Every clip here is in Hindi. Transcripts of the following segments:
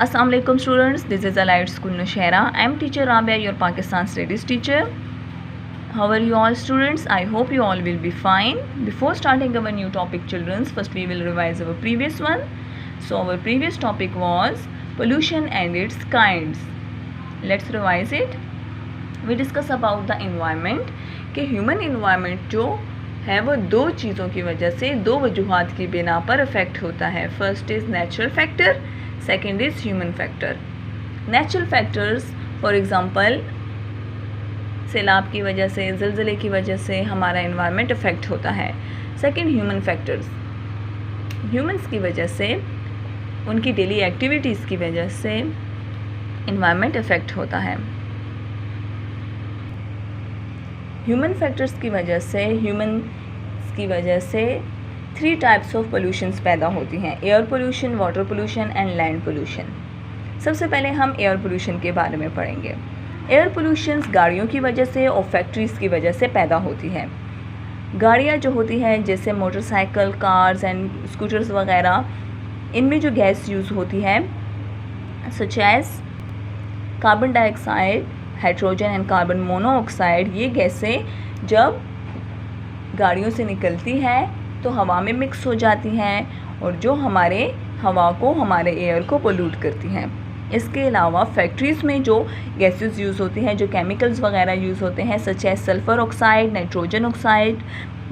Assalamu alaikum students, this is Allied School Nushaira. I am teacher Rabia, your Pakistan studies teacher. How are you all students? I hope you all will be fine. Before starting our new topic children, first we will revise our previous one. So our previous topic was pollution and its kinds. Let's revise it. We discuss about the environment कि ह्यूमन इन्वायरमेंट जो है वो दो चीज़ों की वजह से, दो वजूहात की बिना पर अफेक्ट होता है. First is natural factor, second is human factor. Natural factors for example सैलाब की वजह से, ज़लज़ले की वजह से हमारा इन्वायरमेंट अफेक्ट होता है. सेकेंड ह्यूमन फैक्टर्स, ह्यूमंस की वजह से, उनकी डेली एक्टिविटीज़ की वजह से इन्वायरमेंट अफेक्ट होता है. ह्यूमन फैक्टर्स की वजह से थ्री टाइप्स ऑफ पोल्यूशंस पैदा होती हैं: air pollution, water pollution and land pollution. सबसे पहले हम एयर पोल्यूशन के बारे में पढ़ेंगे. एयर पोल्यूशंस गाड़ियों की वजह से और फैक्ट्रीज़ की वजह से पैदा होती है. गाड़ियाँ जो होती हैं जैसे मोटरसाइकिल, कार्स एंड स्कूटर्स वगैरह, इनमें जो गैस यूज़ होती है such as carbon dioxide, hydrogen and carbon monoxide, ये गैसें जब गाड़ियों से निकलती हैं तो हवा में मिक्स हो जाती हैं और जो हमारे हवा को, हमारे एयर को पोल्यूट करती हैं. इसके अलावा फैक्ट्रीज़ में जो गैसेस यूज़ होती हैं, जो केमिकल्स वगैरह यूज़ होते हैं such as sulphur oxide, nitrogen oxide,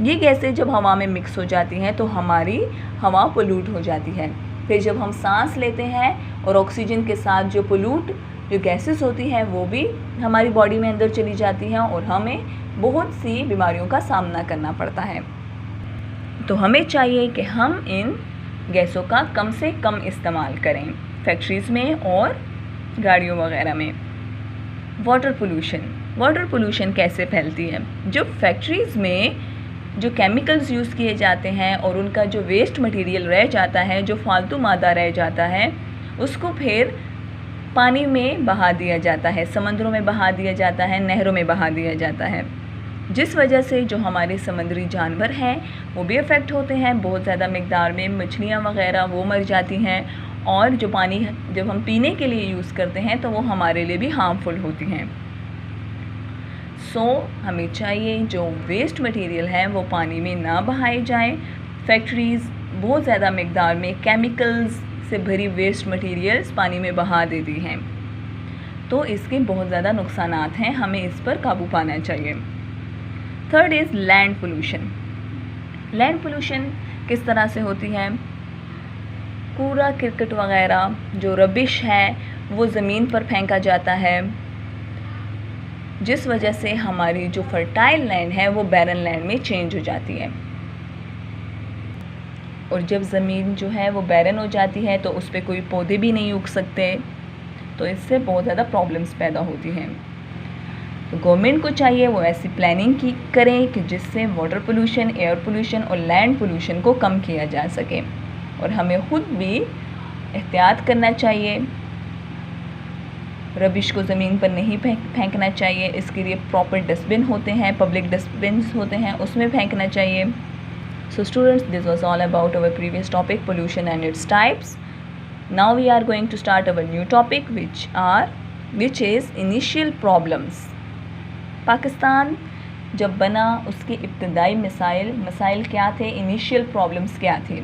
ये गैसें जब हवा में मिक्स हो जाती हैं तो हमारी हवा पोल्यूट हो जाती है. फिर जब हम सांस लेते हैं और ऑक्सीजन के साथ जो गैसेस होती हैं वो भी हमारी बॉडी में अंदर चली जाती हैं और हमें बहुत सी बीमारियों का सामना करना पड़ता है. तो हमें चाहिए कि हम इन गैसों का कम से कम इस्तेमाल करें फैक्ट्रीज़ में और गाड़ियों वगैरह में. वाटर पोल्यूशन कैसे फैलती है? जो फैक्ट्रीज़ में जो केमिकल्स यूज़ किए जाते हैं और उनका जो वेस्ट मटेरियल रह जाता है, जो फालतू मादा रह जाता है, उसको फिर पानी में बहा दिया जाता है, समंदरों में बहा दिया जाता है, नहरों में बहा दिया जाता है, जिस वजह से जो हमारे समुद्री जानवर हैं वो भी अफेक्ट होते हैं. बहुत ज़्यादा मिक़दार में मछलियाँ वगैरह वो मर जाती हैं और जो पानी जब हम पीने के लिए यूज़ करते हैं तो वो हमारे लिए भी हार्मफुल होती हैं. हमें चाहिए जो वेस्ट मटेरियल है वो पानी में ना बहाए जाएं. फैक्ट्रीज़ बहुत ज़्यादा मिक़दार में केमिकल्स से भरी वेस्ट मटेरियल्स पानी में बहा देती हैं, तो इसके बहुत ज़्यादा नुकसानात हैं, हमें इस पर काबू पाना चाहिए. थर्ड इज़ लैंड पोल्यूशन किस तरह से होती है? कूड़ा करकट वगैरह जो रबिश है वो ज़मीन पर फेंका जाता है, जिस वजह से हमारी जो फर्टाइल लैंड है वो बैरन लैंड में चेंज हो जाती है. और जब ज़मीन जो है वो बैरन हो जाती है तो उस पर कोई पौधे भी नहीं उग सकते, तो इससे बहुत ज़्यादा प्रॉब्लम्स पैदा होती हैं. तो गवर्नमेंट को चाहिए वो ऐसी प्लानिंग करें कि जिससे वाटर पोल्यूशन, एयर पोल्यूशन और लैंड पोल्यूशन को कम किया जा सके. और हमें ख़ुद भी एहतियात करना चाहिए, रबिश को ज़मीन पर नहीं फेंकना चाहिए. इसके लिए प्रॉपर डस्टबिन होते हैं, पब्लिक डस्टबिन होते हैं, उसमें फेंकना चाहिए. So students, this was all about our previous topic, pollution and its types. Now we are going to start our new topic which is initial problems. Pakistan जब बना उसके इब्तदाई मसाइल क्या थे, इनिशियल प्रॉब्लम्स क्या थे?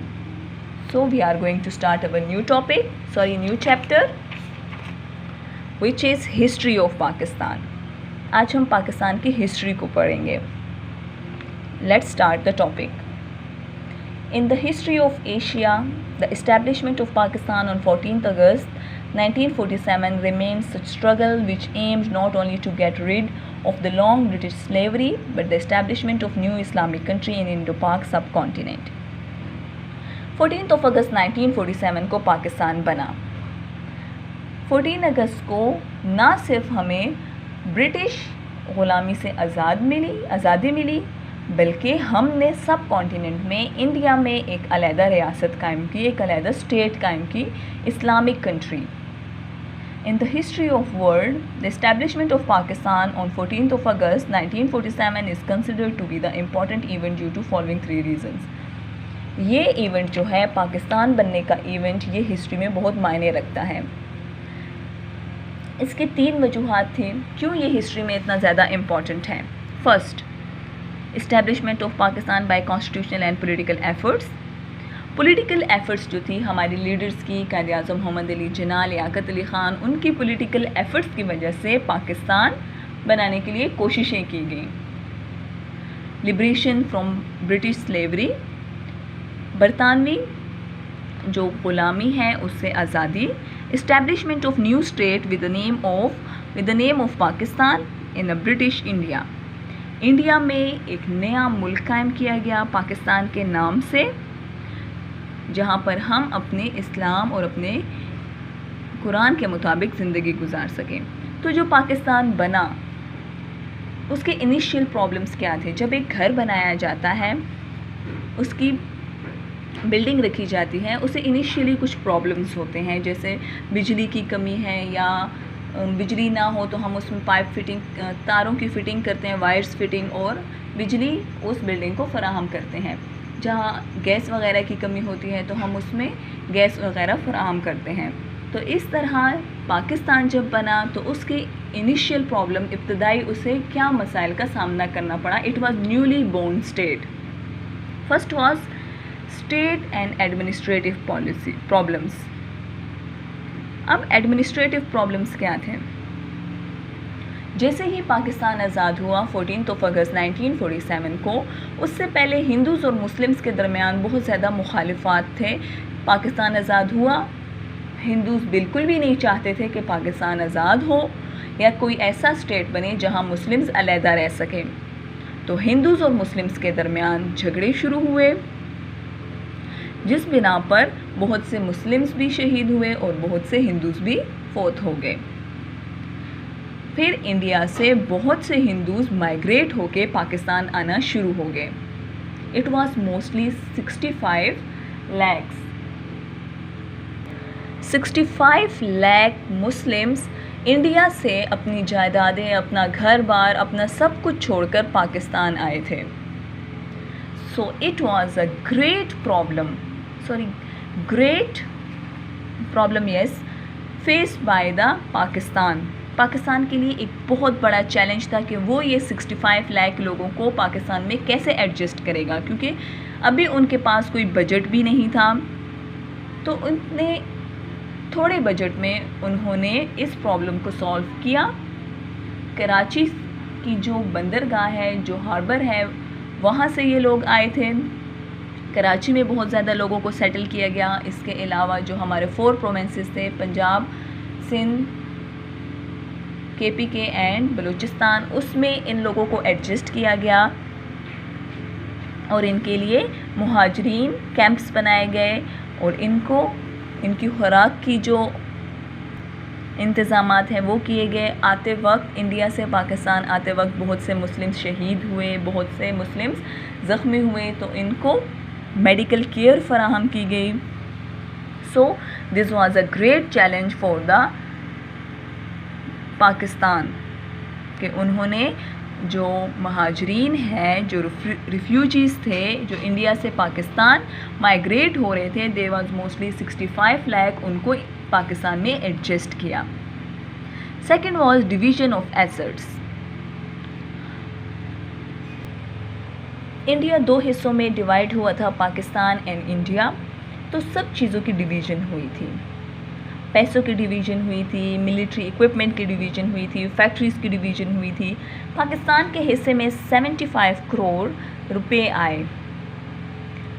So we are going to start our new chapter which is history of Pakistan. आज हम पाकिस्तान की हिस्ट्री को पढ़ेंगे. Let's start the topic. In the history of Asia, the establishment of Pakistan on 14th August 1947 remains such struggle which aimed not only to get rid of the long British slavery but the establishment of new Islamic country in Indo-Pak subcontinent. 14th of August 1947 को पाकिस्तान बना. 14 अगस्त को ना सिर्फ हमें ब्रिटिश ग़ुलामी से आज़ादी मिली बल्कि हमने सब कॉन्टिनेंट में, इंडिया में एक अलहदा रियासत कायम की, एक अलहदा स्टेट कायम की, Islamic country. In the history of world, the establishment of Pakistan on 14th of August 1947 is considered to be the important event due to following 3 reasons. ये इवेंट जो है पाकिस्तान बनने का इवेंट, ये हिस्ट्री में बहुत मायने रखता है. इसके 3 वजूहात थे क्यों ये हिस्ट्री में इतना ज़्यादा इम्पॉर्टेंट है। First, establishment of Pakistan by constitutional and political efforts. Political efforts जो थी हमारे लीडर्स की, कायद आज़म मोहम्मद अली जिन्ना, लियाकत अली ख़ान, उनकी पॉलिटिकल एफ़र्ट्स की वजह से पाकिस्तान बनाने के लिए कोशिशें की गई। लिबरेशन फ्रॉम ब्रिटिश स्लेवरी, बरतानवी जो ग़ुलामी है उससे आज़ादी। Establishment of new state with the name of Pakistan in a British India. India में एक नया मुल्क कायम किया गया पाकिस्तान के नाम से, जहाँ पर हम अपने इस्लाम और अपने कुरान के मुताबिक ज़िंदगी गुजार सकें। तो जो पाकिस्तान बना उसके इनिशियल प्रॉब्लम्स क्या थे। जब एक घर बनाया जाता है, उसकी बिल्डिंग रखी जाती है, उसे इनिशियली कुछ प्रॉब्लम्स होते हैं, जैसे बिजली की कमी है या बिजली ना हो तो हम उसमें पाइप फिटिंग, तारों की फ़िटिंग करते हैं, वायर्स फिटिंग, और बिजली उस बिल्डिंग को फ़राहम करते हैं। जहाँ गैस वगैरह की कमी होती है तो हम उसमें गैस वगैरह फ़राहम करते हैं। तो इस तरह पाकिस्तान जब बना तो उसके इनिशियल प्रॉब्लम, इब्तदाई उसे क्या मसाइल का सामना करना पड़ा। It was newly born state. First was state and administrative policy problems. अब एडमिनिस्ट्रेटिव प्रॉब्लम्स क्या थे। जैसे ही पाकिस्तान आज़ाद हुआ 14 अगस्त 1947 को, उससे पहले हिंदूज़ और मुस्लिम्स के दरमियान बहुत ज़्यादा मुखालिफात थे। पाकिस्तान आज़ाद हुआ, हिंदूज़ बिल्कुल भी नहीं चाहते थे कि पाकिस्तान आज़ाद हो या कोई ऐसा स्टेट बने जहां मुस्लिम्स अलहदा रह सकें। तो हिंदूज़ और मुस्लिम्स के दरमियान झगड़े शुरू हुए, जिस बिना पर बहुत से मुस्लिम्स भी शहीद हुए और बहुत से हिंदूज़ भी फौत हो गए। फिर इंडिया से बहुत से हिंदूज़ माइग्रेट होके पाकिस्तान आना शुरू हो गए। It was mostly 65 lakh Muslims India से अपनी जायदादें, अपना घर बार, अपना सब कुछ छोड़कर पाकिस्तान आए थे। So it was a great problem yes faced by the Pakistan के लिए एक बहुत बड़ा चैलेंज था कि वो ये 65 लाख लोगों को पाकिस्तान में कैसे एडजस्ट करेगा, क्योंकि अभी उनके पास कोई बजट भी नहीं था। तो उतने थोड़े बजट में उन्होंने इस प्रॉब्लम को सॉल्व किया। कराची की जो बंदरगाह है, जो हार्बर है, वहाँ से ये लोग आए थे। कराची में बहुत ज़्यादा लोगों को सेटल किया गया। इसके अलावा जो हमारे 4 प्रोविंसेस थे, पंजाब, सिंध, KPK एंड बलूचिस्तान, उसमें इन लोगों को एडजस्ट किया गया और इनके लिए मुहाजिरीन कैंप्स बनाए गए और इनकी खुराक की जो इंतज़ामात हैं वो किए गए। आते वक्त इंडिया से पाकिस्तान आते वक्त बहुत से मुस्लिम्स शहीद हुए, बहुत से मुस्लिम्स ज़ख्मी हुए, तो इनको मेडिकल केयर फराहम की गई। So this was a great challenge for the Pakistan कि उन्होंने जो महाजरीन हैं, जो रिफ्यूजीज़ थे, जो इंडिया से पाकिस्तान माइग्रेट हो रहे थे, दे वाज मोस्टली 65 लाख, उनको पाकिस्तान में एडजस्ट किया। Second was division of assets. India 2 हिस्सों में डिवाइड हुआ था, पाकिस्तान एंड इंडिया। तो सब चीज़ों की डिवीज़न हुई थी। पैसों की डिवीज़न हुई थी, मिलिट्री इक्विपमेंट की डिवीज़न हुई थी, फैक्ट्रीज़ की डिवीज़न हुई थी। पाकिस्तान के हिस्से में 75 करोड़ रुपए आए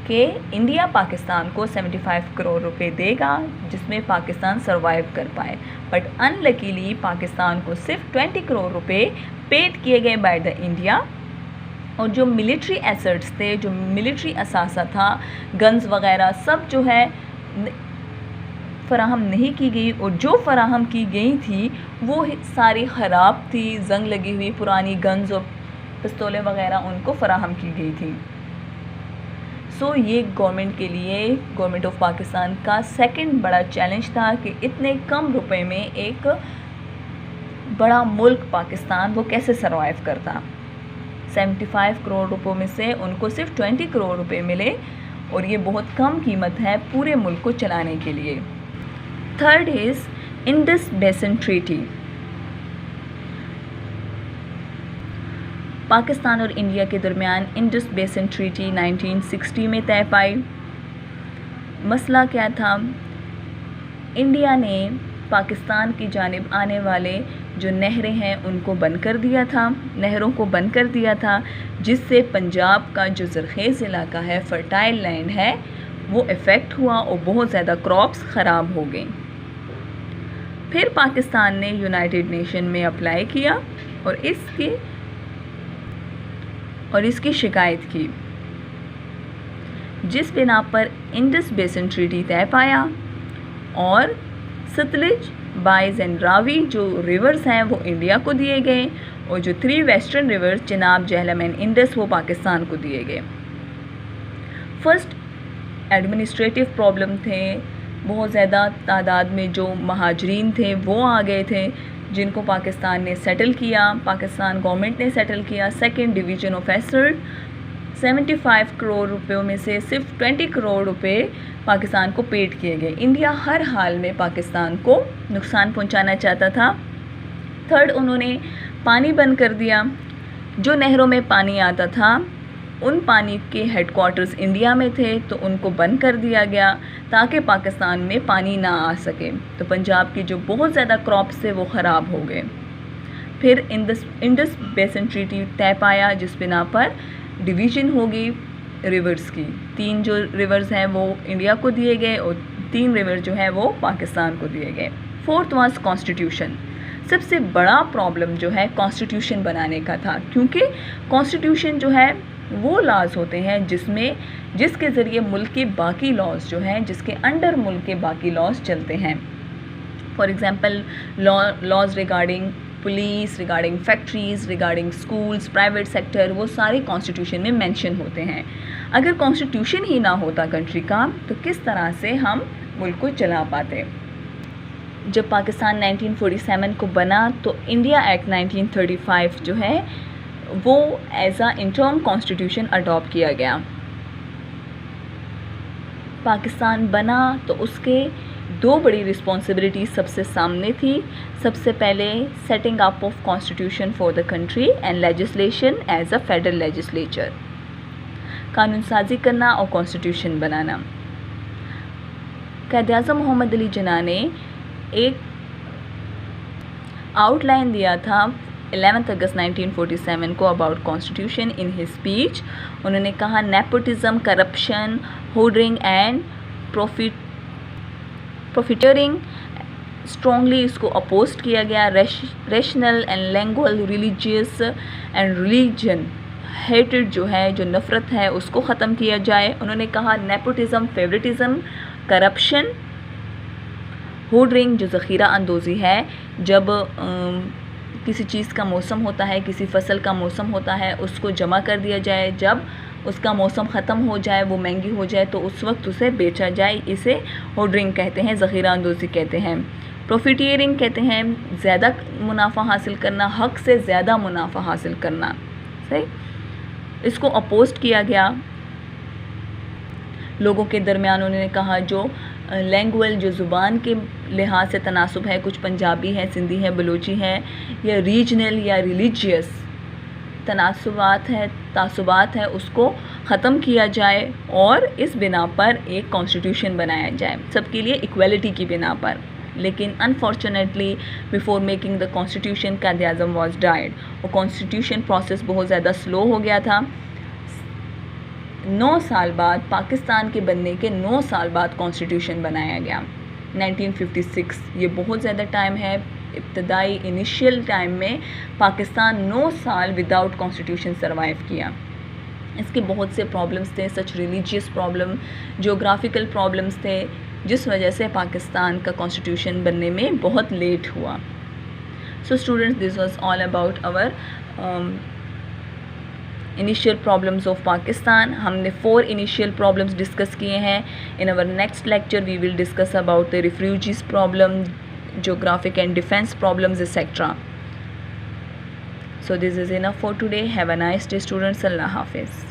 कि इंडिया पाकिस्तान को 75 करोड़ रुपए देगा जिसमें पाकिस्तान सरवाइव कर पाए। बट अनलकीली पाकिस्तान को सिर्फ 20 करोड़ रुपए पेड किए गए बाय द इंडिया। और जो मिलिट्री एसेट्स थे, जो मिलिट्री असासा था, गन्स वगैरह सब जो है फ़राहम नहीं की गई, और जो फ़राहम की गई थी वो सारी ख़राब थी, जंग लगी हुई पुरानी गन्स और पिस्तौलें वगैरह उनको फ़राहम की गई थी। सो ये गवर्नमेंट के लिए, गवर्नमेंट ऑफ पाकिस्तान का सेकंड बड़ा चैलेंज था कि इतने कम रुपए में एक बड़ा मुल्क पाकिस्तान वो कैसे सरवाइव करता। 75 करोड़ रुपयों में से उनको सिर्फ 20 करोड़ रुपए मिले, और ये बहुत कम कीमत है पूरे मुल्क को चलाने के लिए। Third is Indus basin treaty. Pakistan और इंडिया के दरमियान इंडस बेसिन ट्रीटी 1960 में तय पाई। मसला क्या था? इंडिया ने पाकिस्तान की जानिब आने वाले जो नहरें हैं उनको बंद कर दिया था, नहरों को बंद कर दिया था, जिससे पंजाब का जो ज़रख़ेज़ इलाका है, फर्टाइल लैंड है, वो इफ़ेक्ट हुआ और बहुत ज़्यादा क्रॉप्स ख़राब हो गई। फिर पाकिस्तान ने यूनाइटेड नेशन में अप्लाई किया और इसकी शिकायत की, जिस बिना पर इंडस बेसिन ट्रीटी तय पाया और सतलुज, बाइज एंड रावी जो रिवर्स हैं वो इंडिया को दिए गए और जो 3 western rivers Chenab, Jhelum and Indus वो पाकिस्तान को दिए गए। फर्स्ट एडमिनिस्ट्रेटिव प्रॉब्लम थे, बहुत ज़्यादा तादाद में जो महाजरीन थे वो आ गए थे, जिनको पाकिस्तान ने सेटल किया, पाकिस्तान गवर्नमेंट ने सेटल किया। Second division of asset, 75 crore रुपयों में से सिर्फ 20 करोड़ रुपए पाकिस्तान को पेड किए गए। इंडिया हर हाल में पाकिस्तान को नुकसान पहुंचाना चाहता था। थर्ड, उन्होंने पानी बंद कर दिया। जो नहरों में पानी आता था उन पानी के हेडक्वार्टर्स इंडिया में थे, तो उनको बंद कर दिया गया ताकि पाकिस्तान में पानी ना आ सके। तो पंजाब की जो बहुत ज़्यादा क्रॉप्स थे वो ख़राब हो गए। फिर इंडस बेसिन ट्रीटी तय पाया, जिस बिना पर डिवीज़न होगी रिवर्स की। 3 जो रिवर्स हैं वो इंडिया को दिए गए और 3 रिवर जो हैं वो पाकिस्तान को दिए गए। Fourth was constitution. सबसे बड़ा प्रॉब्लम जो है कॉन्स्टिट्यूशन बनाने का था, क्योंकि कॉन्स्टिट्यूशन जो है वो लॉज होते हैं जिसके ज़रिए मुल्क के बाकी लॉज जो हैं, जिसके अंडर मुल्क के बाकी लॉज चलते हैं। For example laws regarding police, regarding factories, regarding schools, private sector, वो सारे कॉन्स्टिट्यूशन में मेंशन होते हैं। अगर कॉन्स्टिट्यूशन ही ना होता कंट्री का, तो किस तरह से हम मुल्क को चला पाते। जब पाकिस्तान 1947 को बना तो इंडिया एक्ट 1935 जो है वो एज आ इंटर्म कॉन्स्टिट्यूशन अडॉप्ट किया गया। पाकिस्तान बना तो उसके 2 बड़ी रिस्पॉन्सिबिलिटी सबसे सामने थी। सबसे पहले setting up of constitution for the country and legislation as a federal legislature, कानून साजी करना और कॉन्स्टिट्यूशन बनाना। क़ायद-ए-आज़म मोहम्मद अली जिन्ना ने एक आउटलाइन दिया था 11 अगस्त 1947 को about constitution. In his speech उन्होंने कहा, nepotism, corruption, hoarding and profiteering strongly इसको अपोज किया गया। Rational and language, religious and religion hated जो है, जो नफ़रत है, उसको ख़त्म किया जाए। उन्होंने कहा नेपोटिज्म, फेवरेटिज्म, करप्शन, होर्डिंग जो ज़ख़ीरा अंदोज़ी है, जब किसी चीज़ का मौसम होता है, किसी फसल का मौसम होता है, उसको जमा कर दिया जाए, जब उसका मौसम ख़त्म हो जाए, वो महंगी हो जाए, तो उस वक्त उसे बेचा जाए, इसे होर्डिंग कहते हैं, ज़ख़ीरा अंदोज़ी कहते हैं। प्रॉफिटियरिंग कहते हैं ज़्यादा मुनाफा हासिल करना, हक़ से ज़्यादा मुनाफा हासिल करना, सही। इसको अपोज किया गया लोगों के दरमियान। उन्होंने कहा जो लैंग्वेज, जो ज़ुबान के लिहाज से तनासुब है, कुछ पंजाबी है, सिंधी है, बलूची है, या रीजनल या रिलीजियस तासुबात है, उसको ख़त्म किया जाए और इस बिना पर एक कॉन्स्टिट्यूशन बनाया जाए, सबके लिए इक्वलिटी की बिना पर। लेकिन unfortunately before making the constitution Quaid-e-Azam was died और कॉन्स्टिट्यूशन प्रोसेस बहुत ज़्यादा स्लो हो गया था। 9 साल बाद, पाकिस्तान के बनने के 9 साल बाद कॉन्स्टिट्यूशन बनाया गया 1956। ये बहुत ज़्यादा टाइम है। इब्तदाई इनिशियल टाइम में पाकिस्तान 9 साल विदाउट कॉन्स्टिट्यूशन सर्वाइव किया। इसके बहुत से प्रॉब्लम्स थे, सच रिलीजियस प्रॉब्लम, जोग्राफिकल प्रॉब्लम्स थे, जिस वजह से पाकिस्तान का कॉन्स्टिट्यूशन बनने में बहुत लेट हुआ। So students, this was all about our initial problems of Pakistan. हमने 4 इनिशियल प्रॉब्लम्स डिस्कस किए हैं। In our next lecture we will discuss about the refugees problem, geographic and defense problems, etc. So this is enough for today. Have a nice day, students. Allah Hafiz.